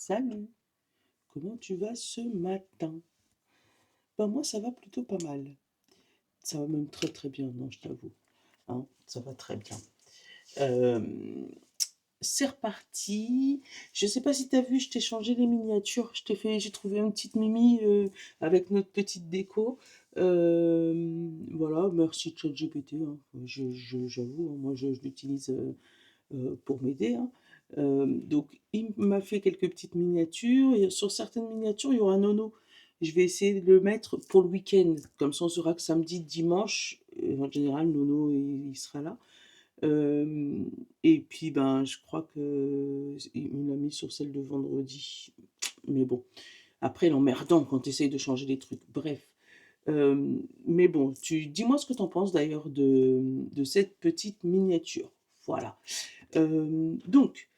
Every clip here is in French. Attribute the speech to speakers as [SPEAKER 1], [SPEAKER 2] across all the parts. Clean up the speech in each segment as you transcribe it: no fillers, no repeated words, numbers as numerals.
[SPEAKER 1] Salut, comment tu vas ce matin? Ben moi ça va plutôt pas mal. Ça va même très très bien, non je t'avoue. Hein, ça va très bien. Euh, c'est reparti. Je sais pas si t'as vu, je t'ai changé les miniatures. J'ai trouvé une petite Mimi avec notre petite déco. Voilà, merci ChatGPT. Hein. J'avoue, hein, moi je l'utilise pour m'aider. Hein. Donc, il m'a fait quelques petites miniatures. Et sur certaines miniatures, il y aura Nono. Je vais essayer de le mettre pour le week-end. Comme ça, on saura que samedi, dimanche, en général, Nono, il sera là. Euh, et puis, ben, je crois que il me l'a mis sur celle de vendredi. Mais bon, après, l'emmerdant quand tu essayes de changer les trucs. Bref. Mais bon, dis-moi ce que tu en penses d'ailleurs de cette petite miniature. Voilà. Donc,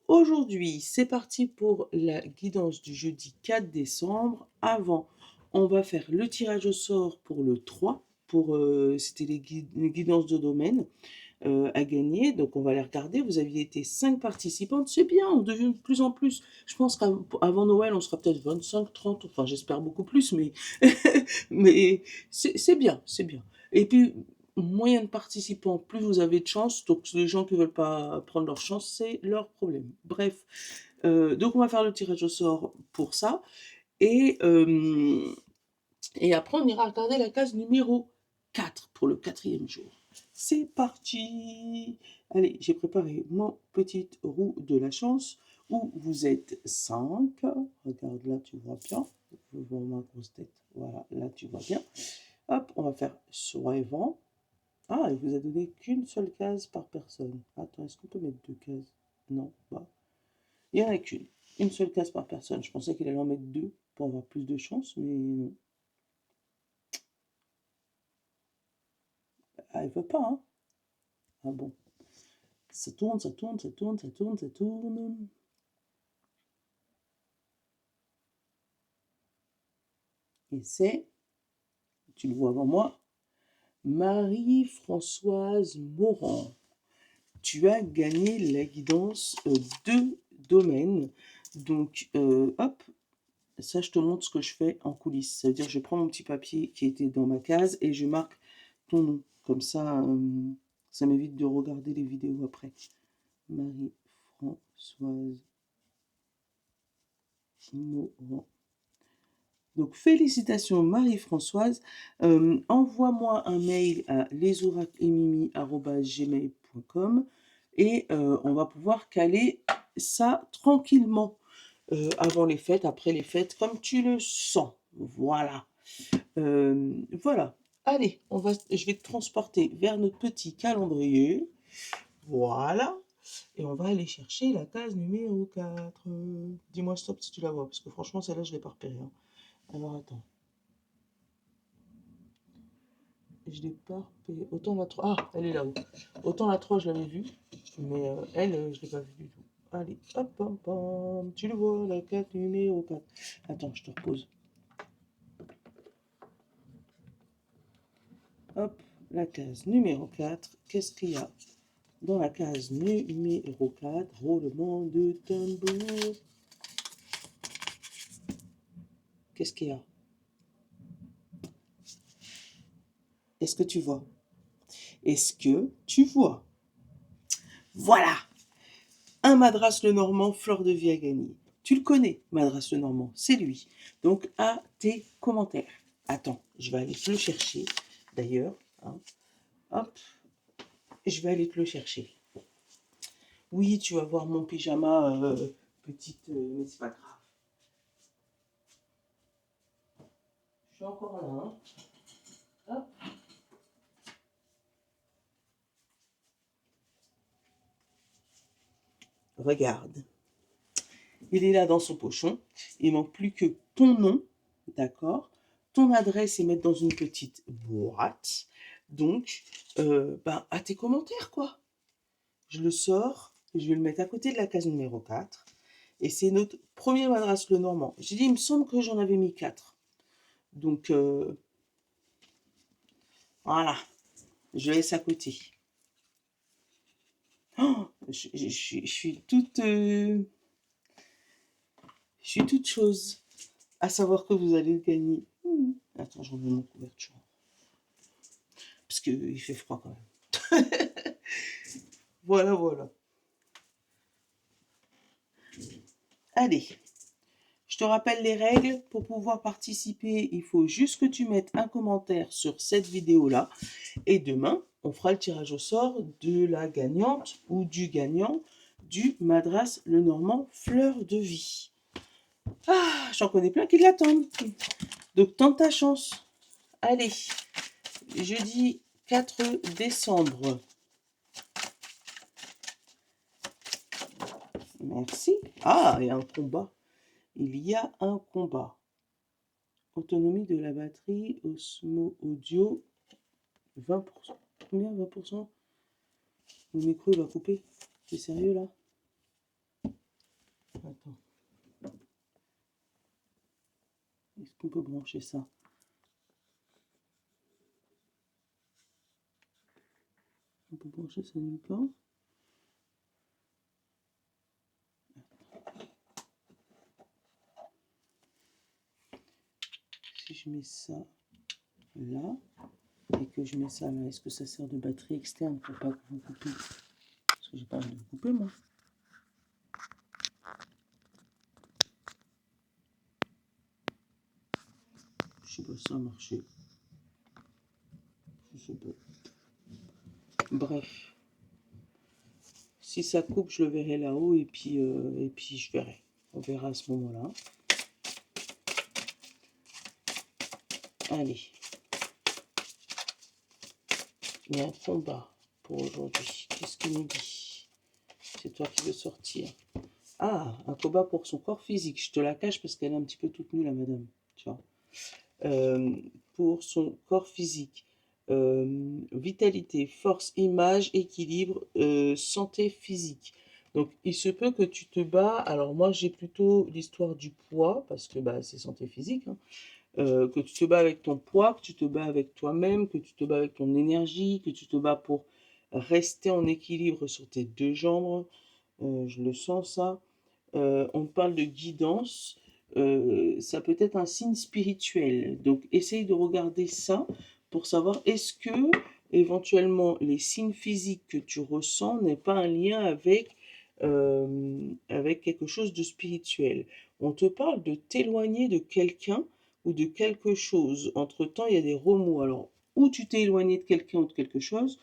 [SPEAKER 1] aujourd'hui, c'est parti pour la guidance du jeudi 4 décembre. Avant, on va faire le tirage au sort pour le 3. C'était les guidances de domaine à gagner. Donc, on va les regarder. Vous aviez été 5 participantes. C'est bien, on devient de plus en plus. Je pense qu'avant Noël, on sera peut-être 25, 30. Enfin, j'espère beaucoup plus, mais, mais c'est bien, c'est bien. Et puis, moyen de participants, plus vous avez de chance. Donc, les gens qui ne veulent pas prendre leur chance, c'est leur problème. Bref, donc on va faire le tirage au sort pour ça. Et, euh, et après, on ira regarder la case numéro 4 pour le quatrième jour. C'est parti. Allez, j'ai préparé mon petite roue de la chance où vous êtes 5. Regarde là, tu vois bien. Je vois ma grosse tête. Voilà, là, tu vois bien. Hop, on va faire suivant. Ah, il vous a donné qu'une seule case par personne. Attends, est-ce qu'on peut mettre 2 cases? Non, bah. Il n'y en a qu'une. Une seule case par personne. Je pensais qu'il allait en mettre 2 pour avoir plus de chance, mais non. Ah, il veut pas, hein? Ah bon. Ça tourne, ça tourne, ça tourne, ça tourne, ça tourne. Et c'est, tu le vois avant moi, Marie-Françoise Morand. Tu as gagné la guidance de domaine. Donc, hop, ça, je te montre ce que je fais en coulisses. Ça veut dire que je prends mon petit papier qui était dans ma case et je marque ton nom. Comme ça m'évite de regarder les vidéos après. Marie-Françoise Morand. Donc, félicitations Marie-Françoise. Envoie-moi un mail à lesouraclemimi@gmail.com et on va pouvoir caler ça tranquillement avant les fêtes, après les fêtes, comme tu le sens. Voilà. Voilà. Allez, je vais te transporter vers notre petit calendrier. Voilà. Et on va aller chercher la case numéro 4. Dis-moi stop si tu la vois, parce que franchement, celle-là, je ne l'ai pas repérée. Hein. Alors, attends. Je l'ai pas repérée. Autant la 3. Ah, elle est là-haut. Autant la 3, je l'avais vue, mais elle, je ne l'ai pas vue du tout. Allez, hop, hop, hop. Tu le vois, la case numéro 4. Attends, je te repose. Hop, la case numéro 4. Qu'est-ce qu'il y a dans la case numéro 4? Roulement de tambour. Qu'est-ce qu'il y a? Est-ce que tu vois? Est-ce que tu vois? Voilà! Un Madras Lenormand, Fleur de Vie à gagner. Tu le connais, Madras Lenormand, c'est lui. Donc, à tes commentaires. Attends, je vais aller te le chercher, d'ailleurs. Hein. Hop, je vais aller te le chercher. Oui, tu vas voir mon pyjama petite, mais c'est pas grave. Je suis encore là. Hein. Hop. Regarde. Il est là dans son pochon. Il manque plus que ton nom, d'accord? Ton adresse et mettre dans une petite boîte. Donc, ben, à tes commentaires, quoi. Je le sors, je vais le mettre à côté de la case numéro 4. Et c'est notre premier Madras Lenormand. J'ai dit, il me semble que j'en avais mis 4. Donc, voilà, je laisse à côté. Oh, je suis toute... Je suis toute chose à savoir que vous allez gagner. Attends, j'enlève mon couverture. Parce qu'il fait froid quand même. Voilà, voilà. Allez, je te rappelle les règles. Pour pouvoir participer, il faut juste que tu mettes un commentaire sur cette vidéo-là. Et demain, on fera le tirage au sort de la gagnante ou du gagnant du Madras Lenormand Fleur de Vie. Ah, j'en connais plein qui l'attendent. Donc, tente ta chance. Allez, jeudi 4 décembre. Merci. Ah, il y a un combat. Il y a un combat. Autonomie de la batterie, Osmo Audio, 20%. Combien 20%? Le micro il va couper. C'est sérieux là? Attends. Est-ce qu'on peut brancher ça? On peut brancher ça nulle part. Si je mets ça là et que je mets ça là, est-ce que ça sert de batterie externe pour pas que vous coupez? Parce que j'ai pas envie de vous couper moi. Je sais pas si ça a marché. Je sais pas. Bref. Si ça coupe, je le verrai là-haut et puis je verrai. On verra à ce moment-là. Allez. Il y a un combat pour aujourd'hui. Qu'est-ce qu'il nous dit? C'est toi qui veux sortir. Ah, un combat pour son corps physique. Je te la cache parce qu'elle est un petit peu toute nue, la madame. Tu vois. Pour son corps physique. Vitalité, force, image, équilibre, santé physique. Donc, il se peut que tu te bats. Alors, moi, j'ai plutôt l'histoire du poids, parce que bah, c'est santé physique. Hein. Que tu te bats avec ton poids, que tu te bats avec toi-même, que tu te bats avec ton énergie, que tu te bats pour rester en équilibre sur tes deux jambes. Je le sens, ça. On parle de guidance. Ça peut être un signe spirituel. Donc, essaye de regarder ça pour savoir est-ce que éventuellement les signes physiques que tu ressens n'est pas un lien avec quelque chose de spirituel. On te parle de t'éloigner de quelqu'un ou de quelque chose. Entre-temps, il y a des remous. Alors, ou tu t'es éloigné de quelqu'un ou de quelque chose,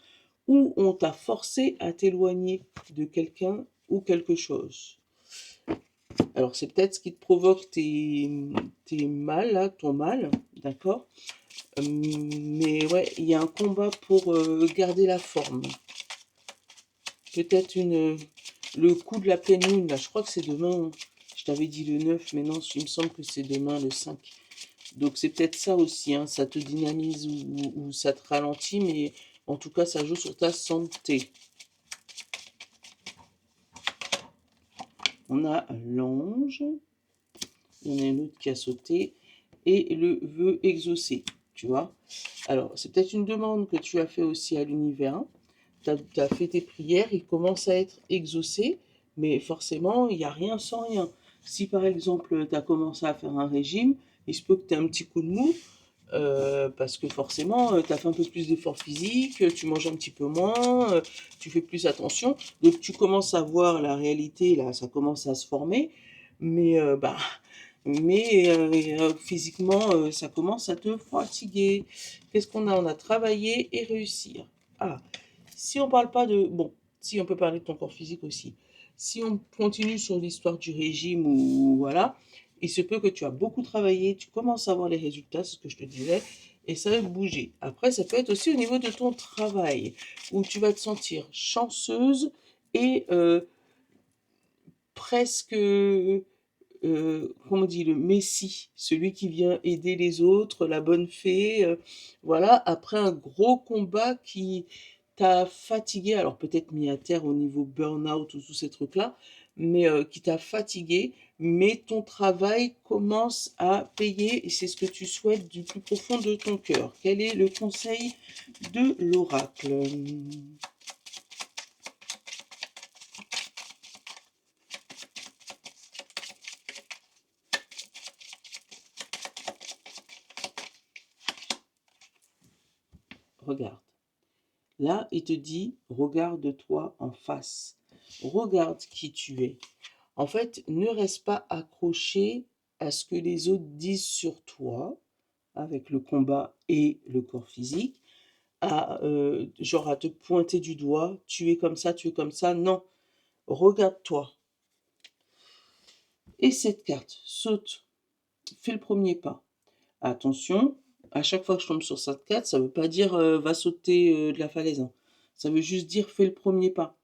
[SPEAKER 1] ou on t'a forcé à t'éloigner de quelqu'un ou quelque chose. Alors, c'est peut-être ce qui te provoque tes mal, là, ton mal, d'accord? Mais ouais, il y a un combat pour garder la forme. Peut-être le coup de la pleine lune, là, je crois que c'est demain. Je t'avais dit le 9, mais non, il me semble que c'est demain, le 5. Donc, c'est peut-être ça aussi, hein, ça te dynamise ou ça te ralentit, mais en tout cas, ça joue sur ta santé. On a l'ange. Il y en a un autre qui a sauté. Et le vœu exaucé, tu vois. Alors, c'est peut-être une demande que tu as fait aussi à l'univers. Tu as fait tes prières, ils commencent à être exaucés, mais forcément, il n'y a rien sans rien. Si par exemple, tu as commencé à faire un régime, il se peut que tu aies un petit coup de mou, parce que forcément, tu as fait un peu plus d'efforts physiques, tu manges un petit peu moins, tu fais plus attention. Donc, tu commences à voir la réalité, là, ça commence à se former, mais physiquement, ça commence à te fatiguer. Qu'est-ce qu'on a? On a travaillé et réussir. Ah, si on parle pas de... Bon, si on peut parler de ton corps physique aussi. Si on continue sur l'histoire du régime ou voilà, il se peut que tu as beaucoup travaillé, tu commences à voir les résultats, c'est ce que je te disais, et ça va bouger. Après, ça peut être aussi au niveau de ton travail, où tu vas te sentir chanceuse et presque comment on dit, le messie, celui qui vient aider les autres, la bonne fée, voilà, après un gros combat qui t'a fatigué, alors peut-être mis à terre au niveau burn-out ou tous ces trucs-là, mais qui t'a fatigué, mais ton travail commence à payer et c'est ce que tu souhaites du plus profond de ton cœur. Quel est le conseil de l'oracle? regarde. Là, il te dit, regarde-toi en face. Regarde qui tu es. En fait, ne reste pas accroché à ce que les autres disent sur toi, avec le combat et le corps physique, genre à te pointer du doigt, tu es comme ça, tu es comme ça. Non, regarde-toi. Et cette carte, saute, fais le premier pas. Attention, à chaque fois que je tombe sur cette carte, ça ne veut pas dire va sauter de la falaise, hein. Ça veut juste dire fais le premier pas.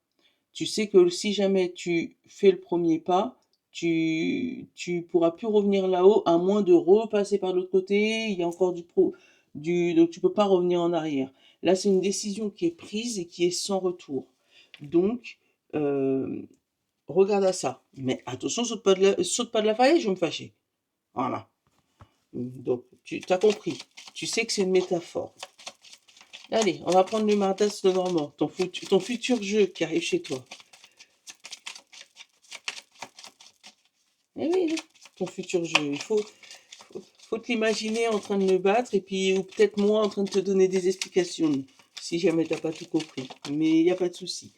[SPEAKER 1] Tu sais que si jamais tu fais le premier pas, tu pourras plus revenir là-haut à moins de repasser par l'autre côté. Il y a encore donc tu peux pas revenir en arrière. Là, c'est une décision qui est prise et qui est sans retour. Donc, euh, regarde à ça. Mais attention, saute pas de la falaise, je vais me fâcher. Voilà. Donc, tu as compris. Tu sais que c'est une métaphore. Allez, on va prendre le Mardas de Normand, ton futur jeu qui arrive chez toi. Eh oui, ton futur jeu. Faut t'imaginer en train de me battre et puis, ou peut-être moi en train de te donner des explications, si jamais t'as pas tout compris. Mais il n'y a pas de souci.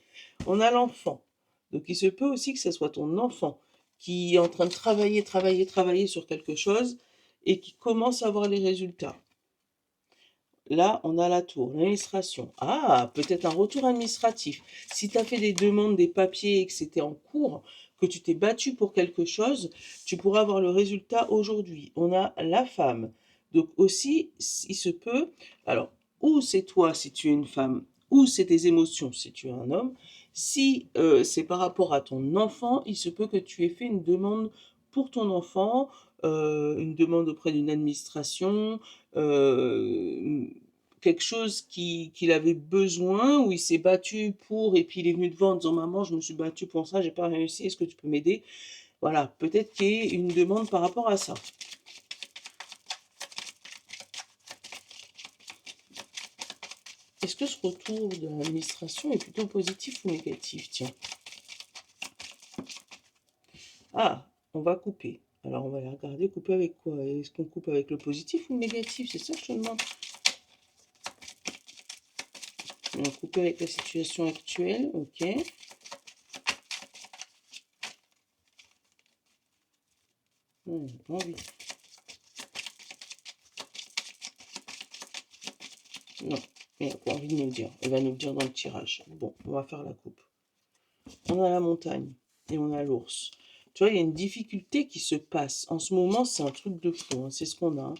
[SPEAKER 1] On a l'enfant. Donc il se peut aussi que ce soit ton enfant qui est en train de travailler sur quelque chose et qui commence à voir les résultats. Là, on a la tour, l'administration. Ah, peut-être un retour administratif. Si tu as fait des demandes, des papiers et que c'était en cours, que tu t'es battu pour quelque chose, tu pourras avoir le résultat aujourd'hui. On a la femme. Donc aussi, il se peut, alors, ou c'est toi si tu es une femme, ou c'est tes émotions si tu es un homme. Si c'est par rapport à ton enfant, il se peut que tu aies fait une demande pour ton enfant, une demande auprès d'une administration, quelque chose qu'il avait besoin, où il s'est battu pour, et puis il est venu devant en disant maman, je me suis battu pour ça, j'ai pas réussi, est-ce que tu peux m'aider? Voilà, peut-être qu'il y ait une demande par rapport à ça. Est-ce que ce retour de l'administration est plutôt positif ou négatif? Tiens. Ah, on va couper. Alors on va aller regarder, couper avec quoi? Est-ce qu'on coupe avec le positif ou le négatif? C'est ça que je te demande. On va couper avec la situation actuelle, ok. Envie. Non, elle n'a pas envie de nous le dire. Elle va nous le dire dans le tirage. Bon, on va faire la coupe. On a la montagne et on a l'ours. Tu vois, il y a une difficulté qui se passe. En ce moment, c'est un truc de fou, hein. C'est ce qu'on a, hein.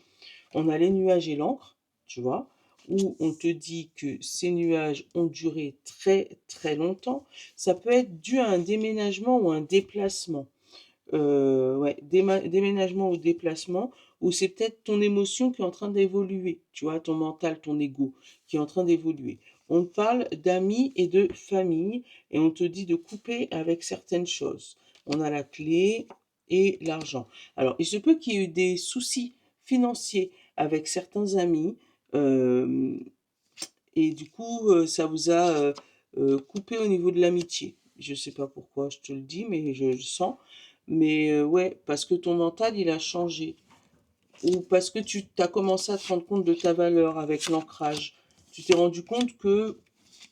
[SPEAKER 1] On a les nuages et l'encre, tu vois, où on te dit que ces nuages ont duré très très longtemps. Ça peut être dû à un déménagement ou un déplacement. Ouais, déménagement ou déplacement, ou c'est peut-être ton émotion qui est en train d'évoluer, tu vois, ton mental, ton ego qui est en train d'évoluer. On te parle d'amis et de famille et on te dit de couper avec certaines choses. On a la clé et l'argent. Alors, il se peut qu'il y ait eu des soucis financiers avec certains amis et du coup, ça vous a coupé au niveau de l'amitié. Je sais pas pourquoi je te le dis, mais je le sens. Mais ouais, parce que ton mental, il a changé. Ou parce que tu as commencé à te rendre compte de ta valeur avec l'ancrage. Tu t'es rendu compte que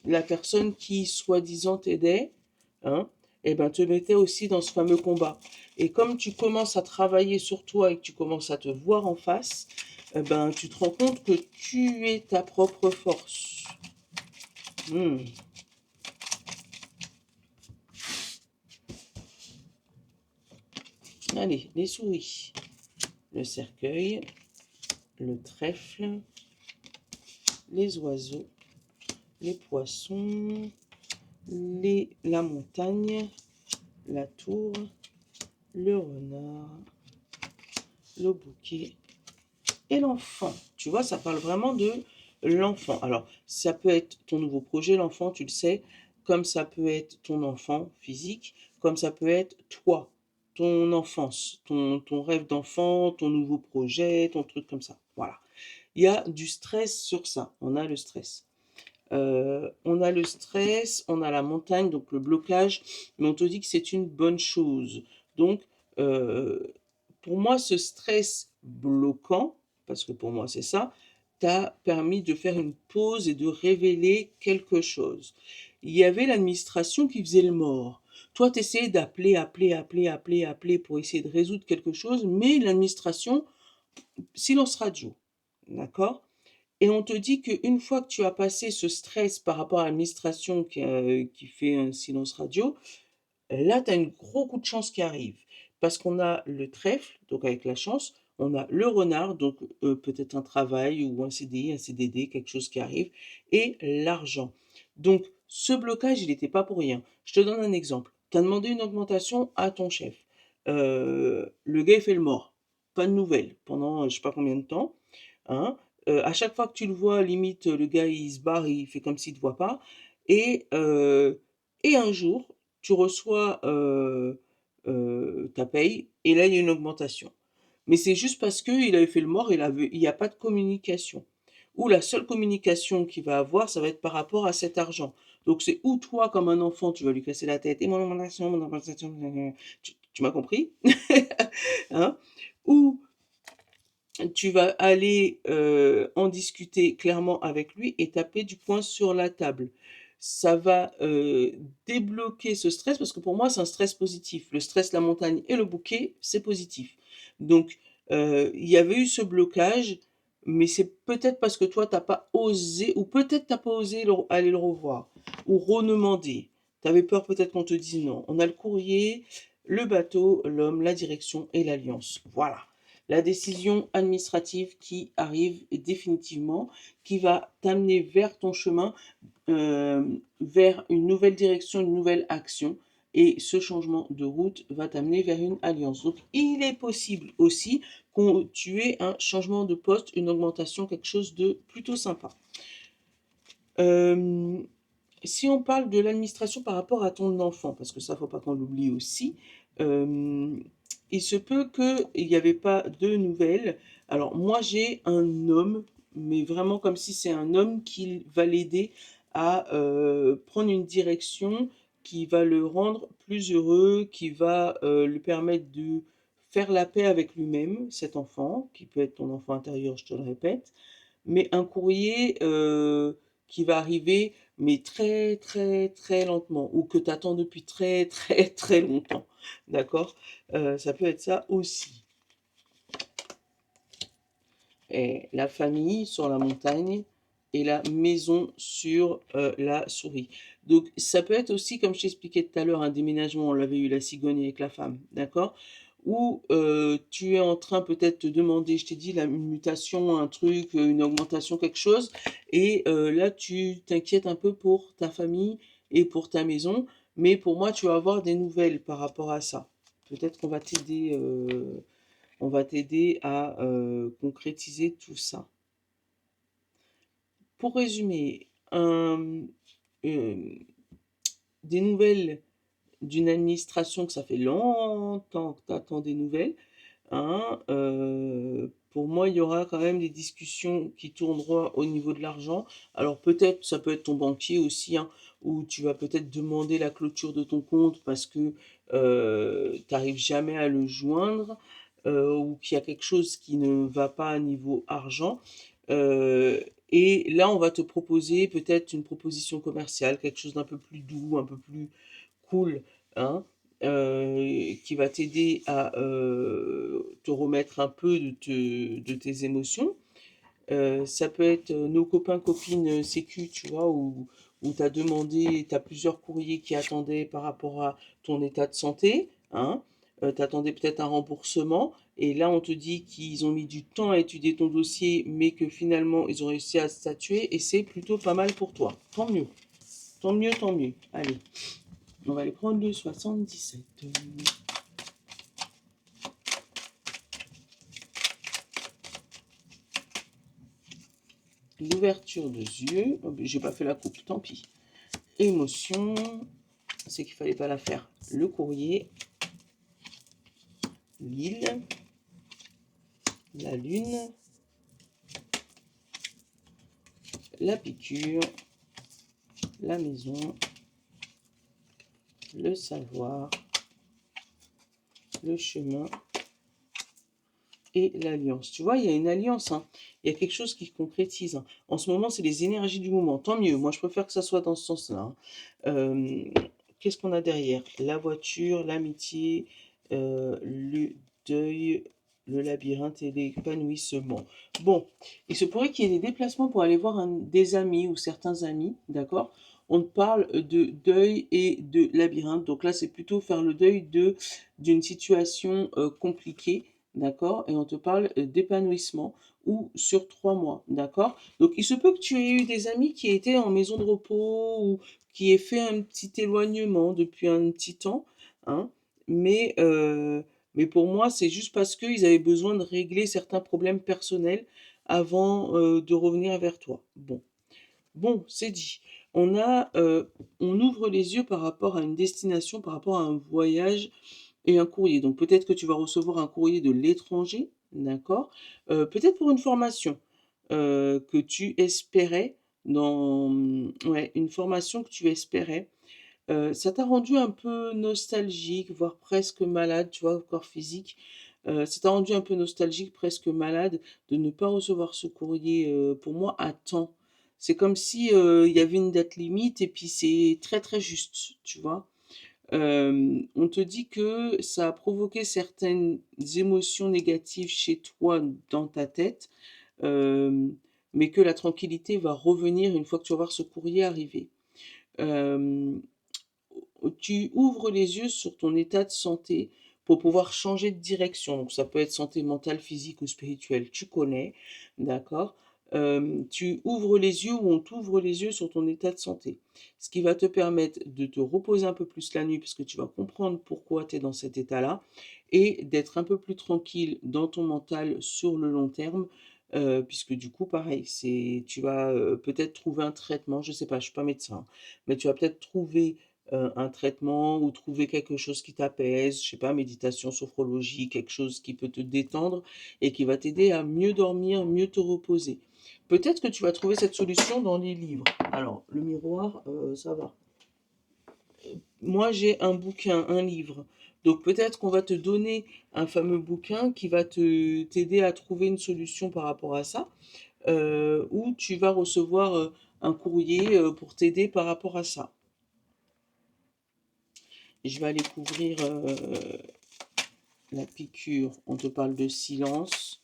[SPEAKER 1] la personne qui, soi-disant, t'aidait, hein, eh ben, te mettait aussi dans ce fameux combat. Et comme tu commences à travailler sur toi et que tu commences à te voir en face, eh ben, tu te rends compte que tu es ta propre force. Hmm. Allez, les souris, le cercueil, le trèfle, les oiseaux, les poissons, la montagne, la tour, le renard, le bouquet et l'enfant. Tu vois, ça parle vraiment de l'enfant. Alors, ça peut être ton nouveau projet, l'enfant, tu le sais, comme ça peut être ton enfant physique, comme ça peut être toi, ton enfance, ton rêve d'enfant, ton nouveau projet, ton truc comme ça. Voilà. Il y a du stress sur ça. On a le stress. On a le stress, on a la montagne, donc le blocage, mais on te dit que c'est une bonne chose. Donc, pour moi, ce stress bloquant, parce que pour moi c'est ça, t'a permis de faire une pause et de révéler quelque chose. Il y avait l'administration qui faisait le mort. Toi, tu essayais d'appeler, appeler pour essayer de résoudre quelque chose, mais l'administration, silence radio. D'accord? Et on te dit qu'une fois que tu as passé ce stress par rapport à l'administration qui fait un silence radio, là, tu as un gros coup de chance qui arrive. Parce qu'on a le trèfle, donc avec la chance, on a le renard, donc peut-être un travail ou un CDI, un CDD, quelque chose qui arrive, et l'argent. Donc, ce blocage, il n'était pas pour rien. Je te donne un exemple. Tu as demandé une augmentation à ton chef. Le gars, il fait le mort. Pas de nouvelles pendant je sais pas combien de temps. Hein. À chaque fois que tu le vois, limite, le gars, il se barre, il fait comme s'il ne te voit pas. Et, euh, et un jour, tu reçois ta paye et là, il y a une augmentation. Mais c'est juste parce qu'il avait fait le mort, il n'y a pas de communication. Ou la seule communication qu'il va avoir, ça va être par rapport à cet argent. Donc c'est ou toi, comme un enfant, tu vas lui casser la tête, et mon augmentation, tu m'as compris? Hein? Ou tu vas aller en discuter clairement avec lui et taper du poing sur la table. Ça va débloquer ce stress parce que pour moi, c'est un stress positif. Le stress, la montagne et le bouquet, c'est positif. Donc, il y avait eu ce blocage, mais c'est peut-être parce que toi, t'as pas osé, ou peut-être t'as pas osé aller le revoir, ou redemander. Tu avais peur peut-être qu'on te dise non. On a le courrier, le bateau, l'homme, la direction et l'alliance. Voilà la décision administrative qui arrive définitivement, qui va t'amener vers ton chemin, vers une nouvelle direction, une nouvelle action. Et ce changement de route va t'amener vers une alliance. Donc, il est possible aussi que tu aies un changement de poste, une augmentation, quelque chose de plutôt sympa. Si on parle de l'administration par rapport à ton enfant, parce que ça, faut pas qu'on l'oublie aussi, il se peut qu'il n'y avait pas de nouvelles. Alors moi, j'ai un homme, mais vraiment comme si c'est un homme qui va l'aider à prendre une direction qui va le rendre plus heureux, qui va lui permettre de faire la paix avec lui-même, cet enfant, qui peut être ton enfant intérieur, je te le répète, mais un courrier qui va arriver, mais très très très lentement, ou que tu attends depuis très très très longtemps. D'accord? Ça peut être ça aussi. Et la famille sur la montagne et la maison sur la souris. Donc ça peut être aussi, comme je t'expliquais tout à l'heure, un déménagement, on l'avait eu la cigogne avec la femme, d'accord? Ou tu es en train peut-être de demander, je t'ai dit, une mutation, un truc, une augmentation, quelque chose, et là tu t'inquiètes un peu pour ta famille et pour ta maison, mais pour moi tu vas avoir des nouvelles par rapport à ça. Peut-être qu'on va t'aider à concrétiser tout ça. Pour résumer, euh, des nouvelles d'une administration que ça fait longtemps que tu attends des nouvelles, hein, pour moi, il y aura quand même des discussions qui tourneront au niveau de l'argent. Alors peut-être, ça peut être ton banquier aussi, hein, où tu vas peut-être demander la clôture de ton compte parce que tu n'arrives jamais à le joindre, ou qu'il y a quelque chose qui ne va pas à niveau argent. Euh, et là, on va te proposer peut-être une proposition commerciale, quelque chose d'un peu plus doux, un peu plus cool, hein, qui va t'aider à te remettre un peu de tes émotions. Ça peut être nos copains, copines sécu, tu vois, où tu as demandé, tu as plusieurs courriers qui attendaient par rapport à ton état de santé, hein. Tu attendais peut-être un remboursement, et là on te dit qu'ils ont mis du temps à étudier ton dossier, mais que finalement ils ont réussi à statuer, et c'est plutôt pas mal pour toi. Tant mieux, tant mieux, tant mieux. Allez, on va aller prendre le 77. L'ouverture de yeux. Oh, j'ai pas fait la coupe, tant pis. Émotion. C'est qu'il fallait pas la faire. Le courrier. L'île. La lune. La piqûre. La maison. Le savoir. Le chemin. et l'alliance. Tu vois, il y a une alliance, hein. Il y a quelque chose qui se concrétise, hein. En ce moment, c'est les énergies du moment. Tant mieux. Moi, je préfère que ça soit dans ce sens-là, hein. Euh, Qu'est-ce qu'on a derrière? La voiture, l'amitié, le deuil, le labyrinthe et l'épanouissement. Bon, il se pourrait qu'il y ait des déplacements pour aller voir des amis ou certains amis, d'accord? On parle de deuil et de labyrinthe. Donc là, c'est plutôt faire le deuil d'une situation compliquée, d'accord? Et on te parle d'épanouissement ou sur 3 mois, d'accord? Donc il se peut que tu aies eu des amis qui étaient en maison de repos ou qui aient fait un petit éloignement depuis un petit temps, hein, mais, euh, mais pour moi, c'est juste parce qu'ils avaient besoin de régler certains problèmes personnels avant de revenir vers toi. Bon, c'est dit. On ouvre les yeux par rapport à une destination, par rapport à un voyage et un courrier. Donc peut-être que tu vas recevoir un courrier de l'étranger, d'accord? Peut-être pour une formation que tu espérais ouais, une formation que tu espérais. Ça t'a rendu un peu nostalgique, voire presque malade, tu vois, au corps physique. Ça t'a rendu un peu nostalgique, presque malade, de ne pas recevoir ce courrier, pour moi, à temps. C'est comme si, il y avait une date limite et puis c'est très, très juste, tu vois? On te dit que ça a provoqué certaines émotions négatives chez toi dans ta tête, hem, mais que la tranquillité va revenir une fois que tu vas voir ce courrier arriver. Hem, Tu ouvres les yeux sur ton état de santé pour pouvoir changer de direction. Donc ça peut être santé mentale, physique ou spirituelle, tu connais, d'accord? Tu ouvres les yeux ou on t'ouvre les yeux sur ton état de santé. Ce qui va te permettre de te reposer un peu plus la nuit parce que tu vas comprendre pourquoi tu es dans cet état-là et d'être un peu plus tranquille dans ton mental sur le long terme. Puisque du coup, pareil, tu vas peut-être trouver un traitement, je sais pas, je suis pas médecin, mais tu vas peut-être trouver un traitement ou trouver quelque chose qui t'apaise, je sais pas, méditation, sophrologie, quelque chose qui peut te détendre et qui va t'aider à mieux dormir, mieux te reposer. Peut-être que tu vas trouver cette solution dans les livres. Alors, le miroir, ça va. Moi, j'ai un bouquin, un livre. Donc peut-être qu'on va te donner un fameux bouquin qui va t'aider à trouver une solution par rapport à ça, ou tu vas recevoir un courrier pour t'aider par rapport à ça. Je vais aller couvrir la piqûre. On te parle de silence.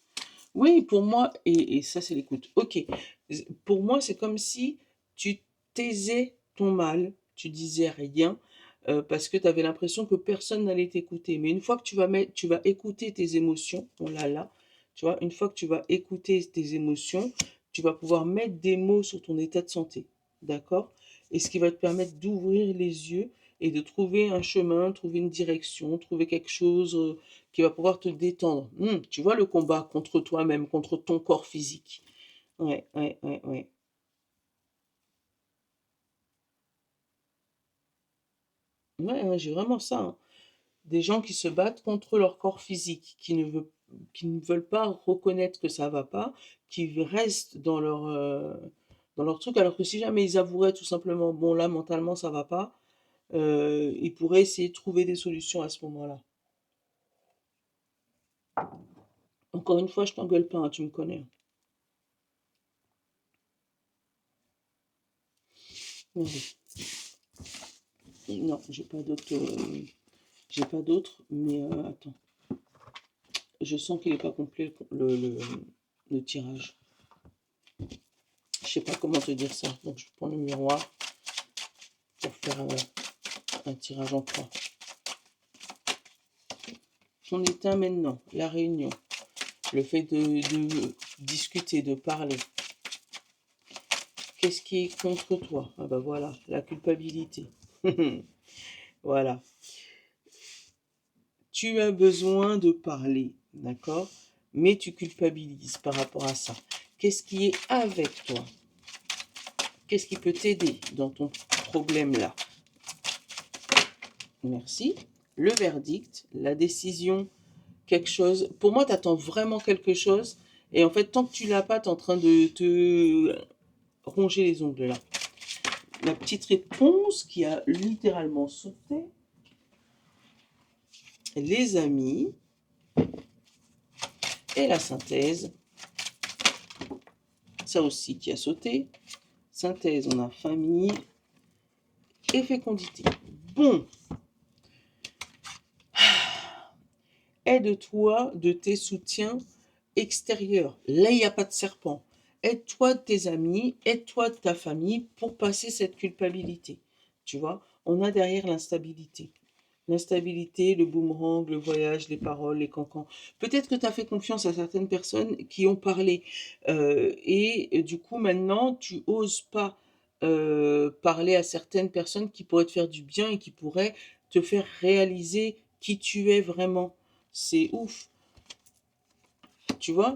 [SPEAKER 1] Oui, pour moi, et ça c'est l'écoute. Ok, pour moi c'est comme si tu taisais ton mal, tu disais rien, parce que tu avais l'impression que personne n'allait t'écouter. Mais une fois que tu vas écouter tes émotions, oh là là, tu vois, une fois que tu vas écouter tes émotions, tu vas pouvoir mettre des mots sur ton état de santé, d'accord? Et ce qui va te permettre d'ouvrir les yeux et de trouver un chemin, trouver une direction, trouver quelque chose qui va pouvoir te détendre. Tu vois le combat contre toi-même, contre ton corps physique. Ouais, ouais, ouais, ouais. Ouais, hein, j'ai vraiment ça, hein. Des gens qui se battent contre leur corps physique, qui ne veulent pas reconnaître que ça va pas, qui restent dans leur truc, alors que si jamais ils avoueraient tout simplement, bon là mentalement ça va pas, ils pourraient essayer de trouver des solutions à ce moment-là. Encore une fois, je t'engueule pas, hein, tu me connais. Oui. Non, j'ai pas d'autres, mais attends. Je sens qu'il n'est pas complet le tirage. Je sais pas comment te dire ça. Donc je prends le miroir pour faire un tirage en croix. Ton état maintenant, la réunion, le fait de discuter, de parler. Qu'est-ce qui est contre toi? Ah bah voilà, la culpabilité. Voilà. Tu as besoin de parler, d'accord? Mais tu culpabilises par rapport à ça. Qu'est-ce qui est avec toi? Qu'est-ce qui peut t'aider dans ton problème là? Merci. Le verdict, la décision, quelque chose. Pour moi, tu attends vraiment quelque chose. Et en fait, tant que tu l'as pas, tu es en train de te ronger les ongles là. La petite réponse qui a littéralement sauté. Les amis, Et la synthèse, ça aussi qui a sauté. Synthèse, on a famille et fécondité. Bon, aide-toi de tes soutiens extérieurs. Là, il n'y a pas de serpent. Aide-toi de tes amis, aide-toi de ta famille pour passer cette culpabilité. Tu vois, on a derrière l'instabilité. L'instabilité, le boomerang, le voyage, les paroles, les cancans. Peut-être que tu as fait confiance à certaines personnes qui ont parlé. Du coup, maintenant, tu oses pas parler à certaines personnes qui pourraient te faire du bien et qui pourraient te faire réaliser qui tu es vraiment. C'est ouf, tu vois?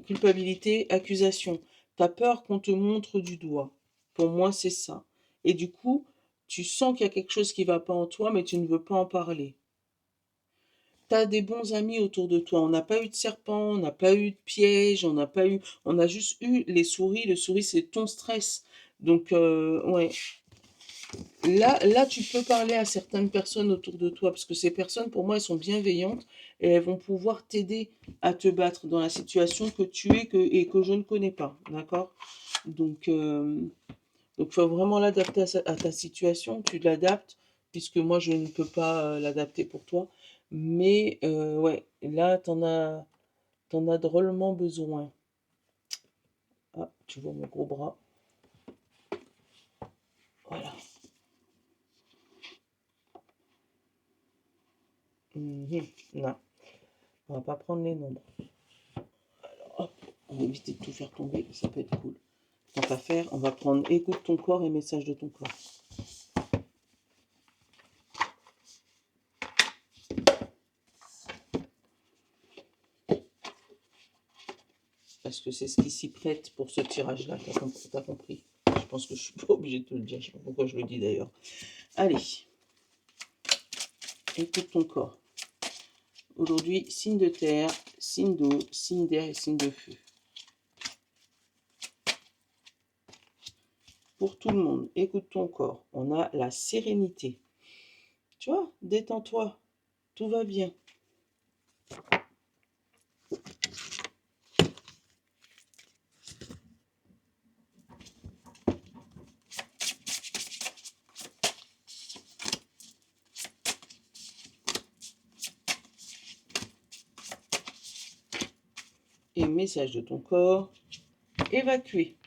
[SPEAKER 1] Culpabilité, accusation. Tu as peur qu'on te montre du doigt. Pour moi, c'est ça. Et du coup, tu sens qu'il y a quelque chose qui va pas en toi, mais tu ne veux pas en parler. Tu as des bons amis autour de toi. On n'a pas eu de serpent, on n'a pas eu de piège, on a juste eu les souris. Le souris, c'est ton stress. Donc, ouais. Là, tu peux parler à certaines personnes autour de toi, parce que ces personnes, pour moi, elles sont bienveillantes et elles vont pouvoir t'aider à te battre dans la situation que tu es et que je ne connais pas. D'accord? Donc, faut vraiment l'adapter à ta situation. Tu l'adaptes, puisque moi, je ne peux pas l'adapter pour toi. Mais ouais, là, t'en as drôlement besoin. Ah, tu vois mon gros bras. Voilà. Non, on va pas prendre les nombres. Hop, on va éviter de tout faire tomber, ça peut être cool. Tant qu'à faire, on va prendre écoute ton corps et message de ton corps. Parce que c'est ce qui s'y prête pour ce tirage-là, t'as compris. Je pense que je suis pas obligée de te le dire, je sais pas pourquoi je le dis d'ailleurs. Allez, écoute ton corps. Aujourd'hui, signe de terre, signe d'eau, signe d'air et signe de feu. Pour tout le monde, écoute ton corps. On a la sérénité. Tu vois, détends-toi, tout va bien. Et message de ton corps, évacuer.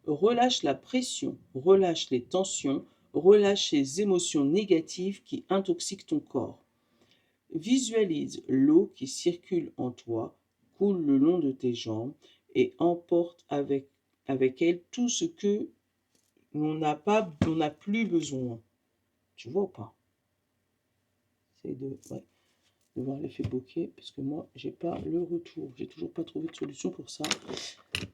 [SPEAKER 1] Relâche la pression, relâche les tensions, relâche les émotions négatives qui intoxiquent ton corps. Visualise l'eau qui circule en toi, coule le long de tes jambes et emporte avec elle tout ce que on n'a plus besoin. Tu vois ou pas? C'est de voir l'effet bokeh, parce que moi, j'ai pas le retour. J'ai toujours pas trouvé de solution pour ça,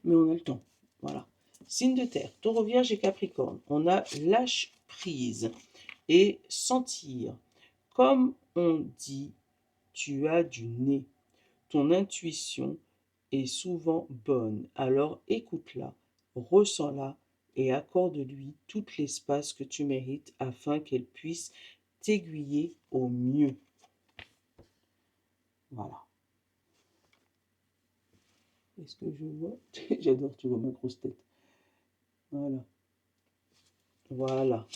[SPEAKER 1] mais on a le temps. Voilà. Signe de terre, Taureau, Vierge et Capricorne. On a lâche prise et sentir. Comme on dit, tu as du nez. Ton intuition est souvent bonne. Alors écoute-la, ressens-la et accorde-lui tout l'espace que tu mérites afin qu'elle puisse t'aiguiller au mieux. Voilà. Est-ce que je vois? J'adore, tu vois ma grosse tête. Voilà. Voilà.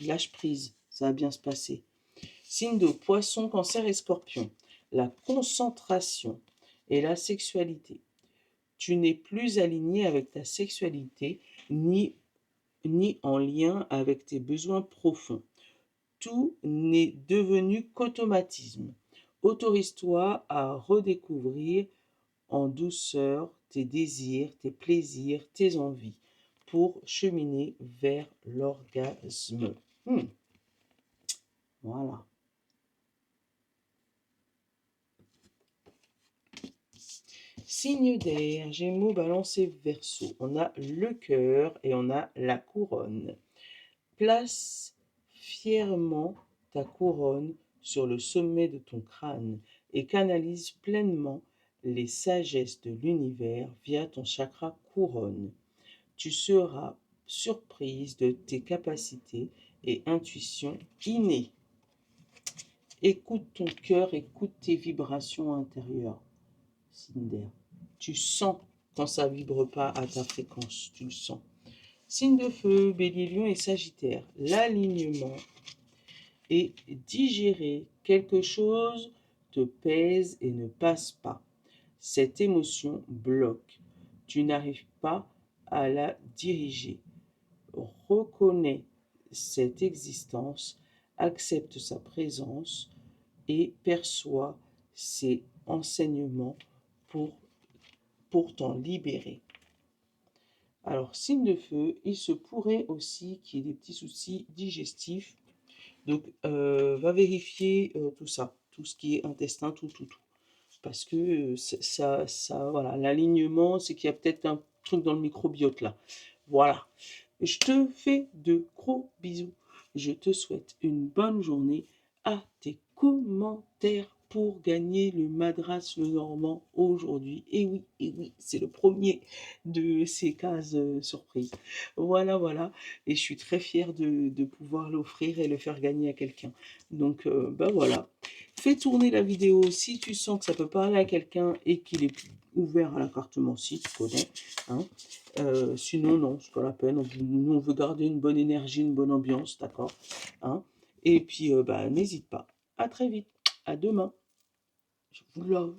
[SPEAKER 1] Lâche prise, ça va bien se passer. Signe de Poisson, Cancer et Scorpion. La concentration et la sexualité. Tu n'es plus aligné avec ta sexualité ni en lien avec tes besoins profonds. Tout n'est devenu qu'automatisme. Autorise-toi à redécouvrir en douceur tes désirs, tes plaisirs, tes envies pour cheminer vers l'orgasme. Voilà. Signe d'air, Gémeaux, Balance et Verseau. On a le cœur et on a la couronne. Place fièrement ta couronne sur le sommet de ton crâne et canalise pleinement les sagesses de l'univers via ton chakra couronne. Tu seras surprise de tes capacités et intuitions innées. Écoute ton cœur, écoute tes vibrations intérieures. signe d'air. Tu sens quand ça vibre pas à ta fréquence, tu le sens. Signe de feu, Bélier, Lion et Sagittaire. L'alignement et digérer quelque chose te pèse et ne passe pas. Cette émotion bloque. Tu n'arrives pas à la diriger. Reconnais cette existence, accepte sa présence et perçois ses enseignements pour t'en libérer. Alors, signe de feu, il se pourrait aussi qu'il y ait des petits soucis digestifs. Donc, va vérifier tout ça, tout ce qui est intestin, tout. Parce que voilà, l'alignement, c'est qu'il y a peut-être un truc dans le microbiote là. Voilà. Je te fais de gros bisous. Je te souhaite une bonne journée. À tes commentaires pour gagner le Madras Lenormand aujourd'hui. Et oui, c'est le premier de ces cases surprises. Voilà. Et je suis très fière de pouvoir l'offrir et le faire gagner à quelqu'un. Donc, ben voilà. Fais tourner la vidéo si tu sens que ça peut parler à quelqu'un et qu'il est ouvert à l'écartement, si tu connais. Hein. Sinon, non, c'est pas la peine. Nous, on veut garder une bonne énergie, une bonne ambiance, d'accord, hein. Et puis, bah, n'hésite pas. À très vite. À demain. Je vous love.